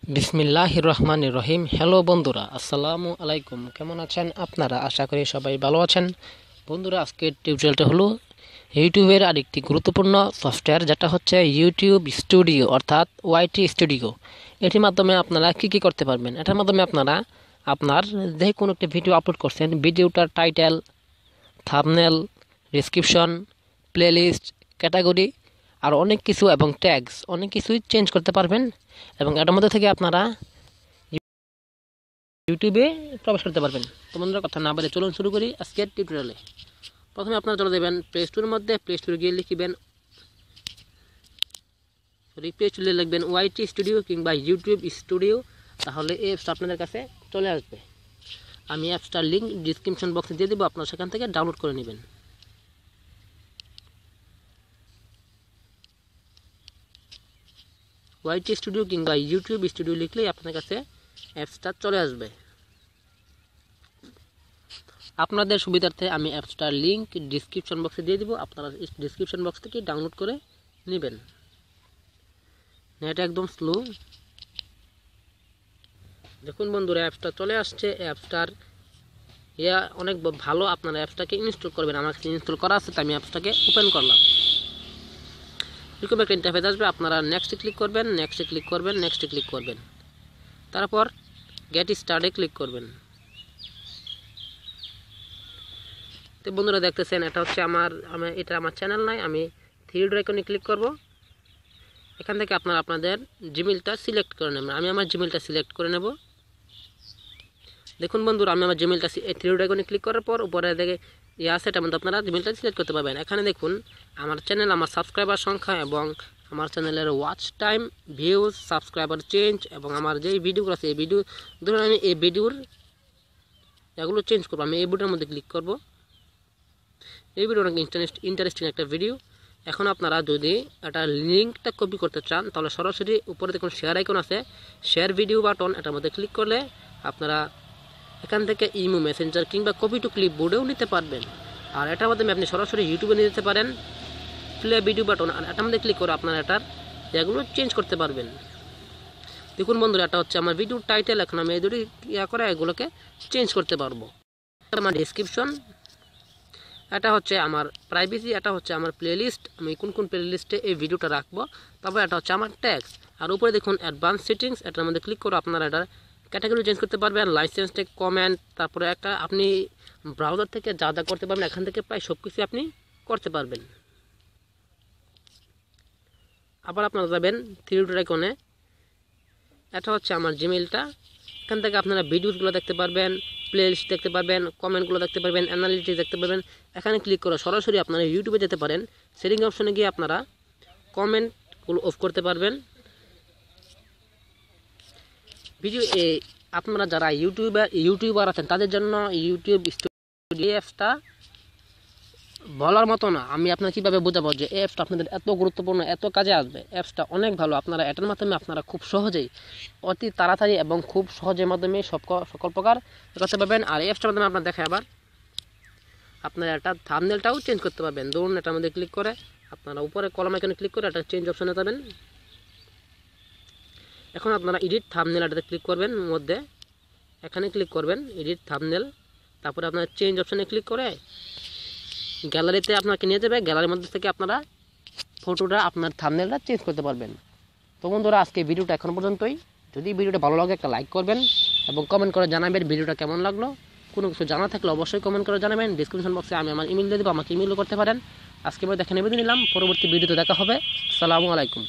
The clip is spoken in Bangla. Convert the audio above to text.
বিসমিল্লাহির রহমানির রহিম। হ্যালো বন্ধুরা, আসসালামু আলাইকুম। কেমন আছেন আপনারা? আশা করি সবাই ভালো আছেন। বন্ধুরা, আজকের টিউটোরিয়ালটা হলো ইউটিউবের আরেকটি গুরুত্বপূর্ণ সফটওয়্যার, যেটা হচ্ছে ইউটিউব স্টুডিও অর্থাৎ ওয়াইটি স্টুডিও। এটির মাধ্যমে আপনারা কী করতে পারবেন? এটার মাধ্যমে আপনারা আপনার যে কোনো একটি ভিডিও আপলোড করছেন, ভিডিওটার title, thumbnail, description, playlist, category আর অনেক কিছু এবং ট্যাগস অনেক কিছুই চেঞ্জ করতে পারবেন। এবং এটার মধ্যে থেকে আপনারা ইউটিউবে প্রবেশ করতে পারবেন। তো বন্ধুরা, কথা না বলে চলুন শুরু করি আজকের টিউটোরিয়ালে। প্রথমে আপনারা চলে যাবেন প্লে স্টোরের মধ্যে। প্লে স্টোরে গিয়ে লিখবেন প্লে স্টোরে লিখবেন ওয়াইটি স্টুডিও কিংবা ইউটিউব স্টুডিও, তাহলে এই অ্যাপসটা আপনাদের কাছে চলে আসবে। আমি অ্যাপসটার লিঙ্ক ডিসক্রিপশন বক্সে দিয়ে দেবো, আপনারা সেখান থেকে ডাউনলোড করে নেবেন। ওয়াইটি স্টুডিও কিংবা ইউটিউব স্টুডিও লিখলেই আপনার কাছে অ্যাপসটা চলে আসবে। আপনাদের সুবিধার্থে আমি অ্যাপসটার লিঙ্ক ডিসক্রিপশন বক্সে দিয়ে দিব, আপনারা ডিসক্রিপশন বক্স থেকে ডাউনলোড করে নেবেন। নেট একদম স্লো। দেখুন বন্ধুরা, অ্যাপসটা চলে আসছে। অ্যাপসটার অনেক ভালো। আপনারা অ্যাপসটাকে ইনস্টল করবেন। আমার কাছে ইনস্টল করা আছে, তাই আমি অ্যাপসটাকে ওপেন করলাম। এরকম একটা ইন্টারফেস আসবে। আপনারা নেক্সটে ক্লিক করবেন, নেক্সটে ক্লিক করবেন, নেক্সটে ক্লিক করবেন। তারপর গেট স্টার্টে ক্লিক করবেন। তো বন্ধুরা, দেখতেছেন এটা হচ্ছে এটা আমার চ্যানেল নয়। আমি থ্রি ডট আইকনে ক্লিক করব। এখান থেকে আপনারা আপনাদের জিমেইলটা সিলেক্ট করে নেবেন। আমি আমার জিমেইলটা সিলেক্ট করে নেব। দেখুন বন্ধুরা, আমি আমার জিমেইলটা থ্রি ডট আইকনে ক্লিক করার পর উপরে দেখে আছে, এটার মধ্যে আপনারা জিমেইলটা সিলেক্ট করতে পারবেন। এখানে দেখুন আমার চ্যানেল, আমার সাবস্ক্রাইবার সংখ্যা এবং আমার চ্যানেলের watch time, views, subscriber change এবং আমার যেই ভিডিওগুলো আছে এই ভিডিও, ধরুন আমি এই ভিডিওর এগুলো চেঞ্জ করবো। আমি এই ভিডিওর মধ্যে ক্লিক করব। এই ভিডিও অনেক ইন্টারেস্টিং একটা ভিডিও। এখন আপনারা যদি একটা লিঙ্কটা কপি করতে চান, তাহলে সরাসরি উপরে দেখুন শেয়ার আইকন আছে, শেয়ার ভিডিও বাটন, এটার মধ্যে ক্লিক করলে আপনারা এখান থেকে ইমো, মেসেঞ্জার কিংবা কপি টু ক্লিপ বোর্ডেও নিতে পারবেন। আর এটার মাধ্যমে আপনি সরাসরি ইউটিউবে নিয়ে যেতে পারেন। প্লে ভিডিও বাটন, আর এটার মধ্যে ক্লিক করে আপনারা এটার এগুলো চেঞ্জ করতে পারবেন। দেখুন বন্ধুরা, এটা হচ্ছে আমার ভিডিওর টাইটেল। এখন আমি এই দুটি করে এগুলোকে চেঞ্জ করতে পারবো। আমার ডেসক্রিপশন, এটা হচ্ছে আমার প্রাইভেসি, এটা হচ্ছে আমার প্লেলিস্ট, আমি কোন কোন প্লেলিস্টে এই ভিডিওটা রাখবো। তারপর এটা হচ্ছে আমার ট্যাক্স। আর উপরে দেখুন অ্যাডভান্স সেটিংস, এটার মধ্যে ক্লিক করে আপনারা এটার ক্যাটাগরি চেঞ্জ করতে পারবেন, লাইসেন্স টেক, কমেন্ট, তারপরে একটা আপনি ব্রাউজার থেকে যা যা করতে পারবেন এখান থেকে প্রায় সব কিছু আপনি করতে পারবেন। আবার আপনারা যাবেন থ্রি ডট আইকনে, এটা হচ্ছে আমার জিমেইলটা। এখান থেকে আপনারা ভিডিওসগুলো দেখতে পারবেন, প্লেলিস্ট দেখতে পারবেন, কমেন্টগুলো দেখতে পারবেন, অ্যানালিটিক্স দেখতে পারবেন। এখানে ক্লিক করে সরাসরি আপনারা ইউটিউবে যেতে পারেন। সেটিং অপশনে গিয়ে আপনারা কমেন্টগুলো অফ করতে পারবেন। ভিডিও আপনারা যারা ইউটিউবার আছেন তাদের জন্য ইউটিউব স্টুডিও অ্যাপসটা বলার মতো না। আমি আপনার কীভাবে বোঝাবো যে এই অ্যাপসটা আপনাদের এত গুরুত্বপূর্ণ, এত কাজে আসবে। অ্যাপসটা অনেক ভালো। আপনারা এটার মাধ্যমে আপনারা খুব সহজেই, অতি তাড়াতাড়ি এবং খুব সহজের মাধ্যমে সকল প্রকার করতে পারবেন। আর এই অ্যাপসটার মাধ্যমে আপনার দেখে আবার আপনারা একটা থাম্বনেলটাও চেঞ্জ করতে পারবেন। ধরুন এটার মধ্যে ক্লিক করে আপনারা উপরে কলম আইকনে ক্লিক করে এটা চেঞ্জ অপশনে যাবেন। এখন আপনারা এডিট থাম্বনেল এটাতে ক্লিক করবেন। মধ্যে এখানে ক্লিক করবেন এডিট থাম্বনেল, তারপরে আপনারা চেঞ্জ অপশনে ক্লিক করে গ্যালারিতে আপনাকে নিয়ে যাবে। গ্যালারির মধ্যে থেকে আপনারা ফটোটা, আপনার থাম্বনেলটা চেঞ্জ করতে পারবেন। তো বন্ধুরা, আজকে ভিডিওটা এখন পর্যন্তই। যদি ভিডিওটা ভালো লাগে একটা লাইক করবেন এবং কমেন্ট করে জানাবেন ভিডিওটা কেমন লাগলো। কোনো কিছু জানা থাকলে অবশ্যই কমেন্ট করে জানাবেন। ডিসক্রিপশন বক্সে আমি আমার ইমেল দিয়ে দেবো, আমাকে ইমেলও করতে পারেন। আজকে আমরা দেখে নিবেদন নিলাম, পরবর্তী ভিডিওতে দেখা হবে। আসসালামু আলাইকুম।